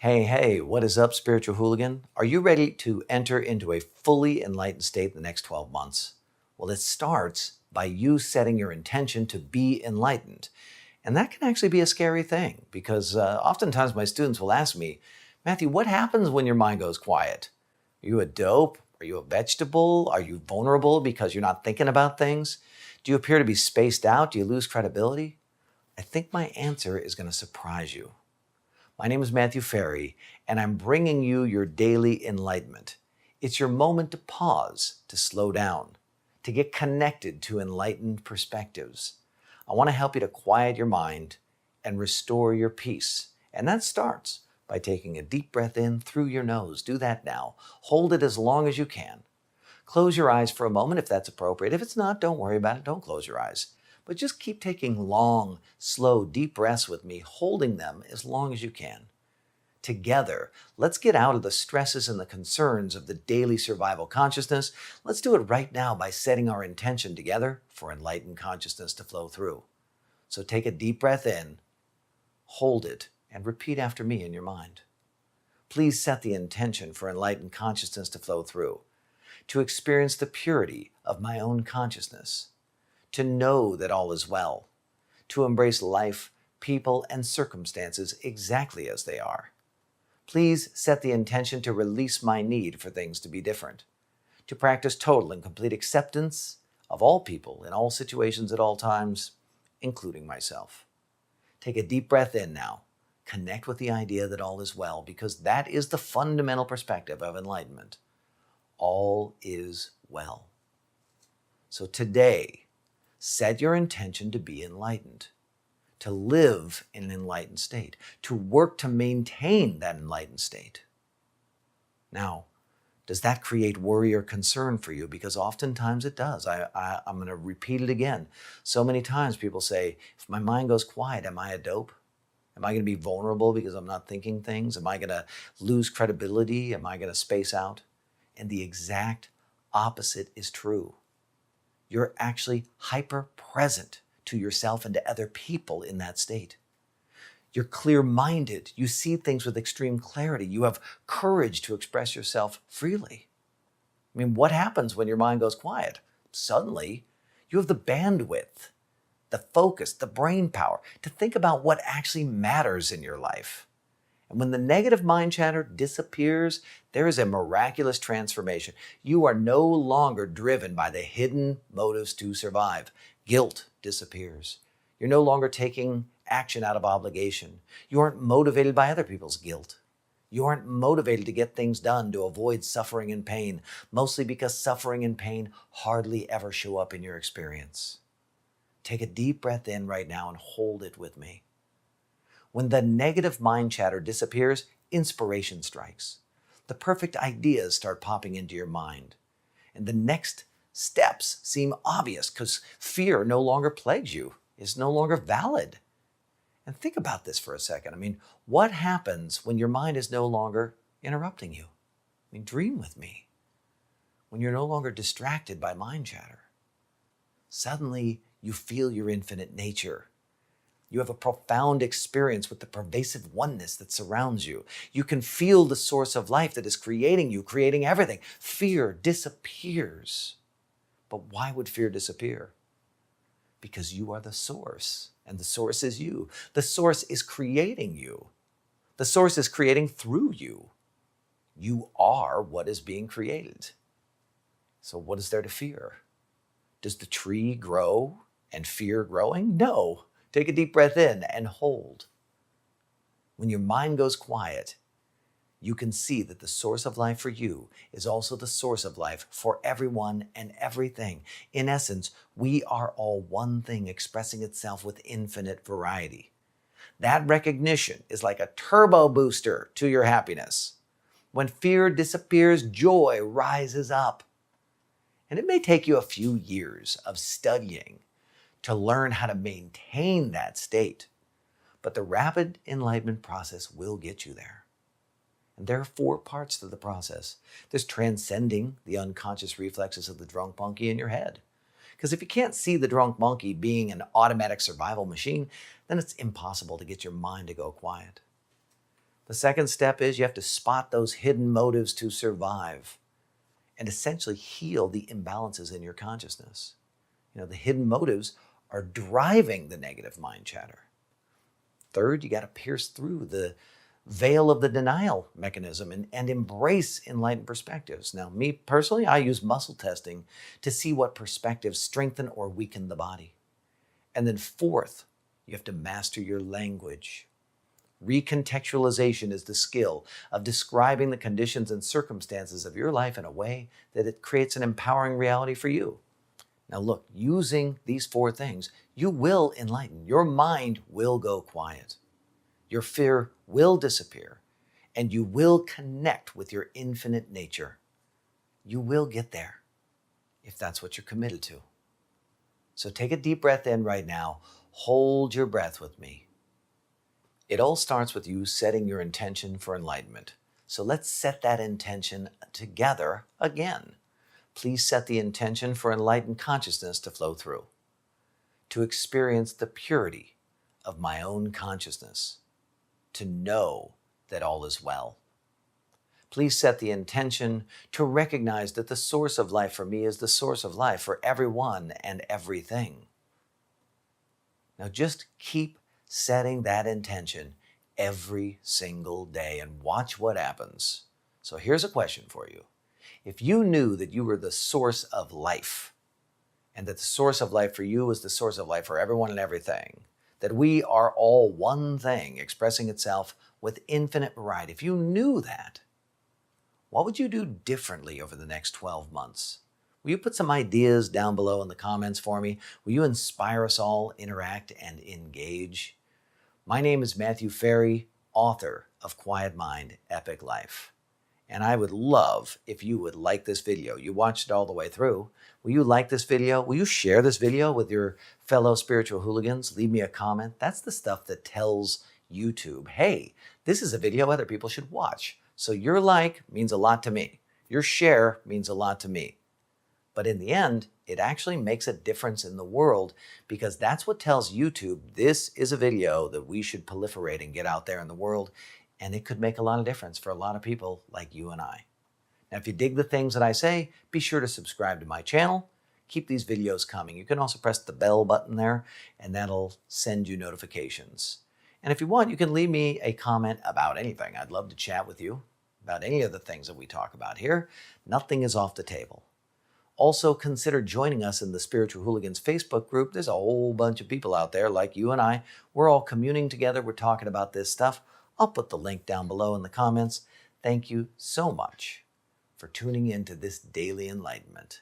Hey, what is up, spiritual hooligan? Are you ready to enter into a fully enlightened state in the next 12 months? Well, it starts by you setting your intention to be enlightened. And that can actually be a scary thing because oftentimes my students will ask me, Matthew, what happens when your mind goes quiet? Are you a dope? Are you a vegetable? Are you vulnerable because you're not thinking about things? Do you appear to be spaced out? Do you lose credibility? I think my answer is going to surprise you. My name is Matthew Ferry, and I'm bringing you your daily enlightenment. It's your moment to pause, to slow down, to get connected to enlightened perspectives. I want to help you to quiet your mind and restore your peace. And that starts by taking a deep breath in through your nose. Do that now. Hold it as long as you can. Close your eyes for a moment if that's appropriate. If it's not, don't worry about it. Don't close your eyes. But just keep taking long, slow, deep breaths with me, holding them as long as you can. Together, let's get out of the stresses and the concerns of the daily survival consciousness. Let's do it right now by setting our intention together for enlightened consciousness to flow through. So take a deep breath in, hold it, and repeat after me in your mind. Please set the intention for enlightened consciousness to flow through, to experience the purity of my own consciousness, to know that all is well, to embrace life, people, and circumstances exactly as they are. Please set the intention to release my need for things to be different, to practice total and complete acceptance of all people in all situations at all times, including myself. Take a deep breath in now. Connect with the idea that all is well, because that is the fundamental perspective of enlightenment. All is well. So today, set your intention to be enlightened, to live in an enlightened state, to work to maintain that enlightened state. Now, does that create worry or concern for you? Because oftentimes it does. I'm going to repeat it again. So many times people say, if my mind goes quiet, am I a dope? Am I going to be vulnerable because I'm not thinking things? Am I going to lose credibility? Am I going to space out? And the exact opposite is true. You're actually hyper-present to yourself and to other people in that state. You're clear-minded. You see things with extreme clarity. You have courage to express yourself freely. I mean, what happens when your mind goes quiet? Suddenly, you have the bandwidth, the focus, the brain power to think about what actually matters in your life. And when the negative mind chatter disappears, there is a miraculous transformation. You are no longer driven by the hidden motives to survive. Guilt disappears. You're no longer taking action out of obligation. You aren't motivated by other people's guilt. You aren't motivated to get things done to avoid suffering and pain, mostly because suffering and pain hardly ever show up in your experience. Take a deep breath in right now and hold it with me. When the negative mind chatter disappears, inspiration strikes. The perfect ideas start popping into your mind. And the next steps seem obvious because fear no longer plagues you. It's no longer valid. And think about this for a second. I mean, what happens when your mind is no longer interrupting you? I mean, dream with me. When you're no longer distracted by mind chatter, suddenly you feel your infinite nature. You have a profound experience with the pervasive oneness that surrounds you. You can feel the source of life that is creating you, creating everything. Fear disappears. But why would fear disappear? Because you are the source, and the source is you. The source is creating you. The source is creating through you. You are what is being created. So what is there to fear? Does the tree grow and fear growing? No. Take a deep breath in and hold. When your mind goes quiet, you can see that the source of life for you is also the source of life for everyone and everything. In essence, we are all one thing expressing itself with infinite variety. That recognition is like a turbo booster to your happiness. When fear disappears, joy rises up. And it may take you a few years of studying to learn how to maintain that state. But the rapid enlightenment process will get you there. And there are 4 parts to the process. There's transcending the unconscious reflexes of the drunk monkey in your head. Because if you can't see the drunk monkey being an automatic survival machine, then it's impossible to get your mind to go quiet. The second step is you have to spot those hidden motives to survive and essentially heal the imbalances in your consciousness. The hidden motives are driving the negative mind chatter. Third, you got to pierce through the veil of the denial mechanism and embrace enlightened perspectives. Now, me personally, I use muscle testing to see what perspectives strengthen or weaken the body. And then fourth, you have to master your language. Recontextualization is the skill of describing the conditions and circumstances of your life in a way that it creates an empowering reality for you. Now look, using these four things, you will enlighten. Your mind will go quiet. Your fear will disappear, and you will connect with your infinite nature. You will get there if that's what you're committed to. So take a deep breath in right now. Hold your breath with me. It all starts with you setting your intention for enlightenment. So let's set that intention together again. Please set the intention for enlightened consciousness to flow through, to experience the purity of my own consciousness, to know that all is well. Please set the intention to recognize that the source of life for me is the source of life for everyone and everything. Now just keep setting that intention every single day and watch what happens. So here's a question for you. If you knew that you were the source of life, and that the source of life for you is the source of life for everyone and everything, that we are all one thing expressing itself with infinite variety, if you knew that, what would you do differently over the next 12 months? Will you put some ideas down below in the comments for me? Will you inspire us all, interact, and engage? My name is Matthew Ferry, author of Quiet Mind, Epic Life. And I would love if you would like this video. You watched it all the way through. Will you like this video? Will you share this video with your fellow spiritual hooligans? Leave me a comment. That's the stuff that tells YouTube, hey, this is a video other people should watch. So your like means a lot to me. Your share means a lot to me. But in the end, it actually makes a difference in the world because that's what tells YouTube this is a video that we should proliferate and get out there in the world. And it could make a lot of difference for a lot of people like you and I. Now, if you dig the things that I say, be sure to subscribe to my channel. Keep these videos coming. You can also press the bell button there, and that'll send you notifications. And if you want, you can leave me a comment about anything. I'd love to chat with you about any of the things that we talk about here. Nothing is off the table. Also, consider joining us in the Spiritual Hooligans Facebook group. There's a whole bunch of people out there like you and I. We're all communing together. We're talking about this stuff. I'll put the link down below in the comments. Thank you so much for tuning in to this daily enlightenment.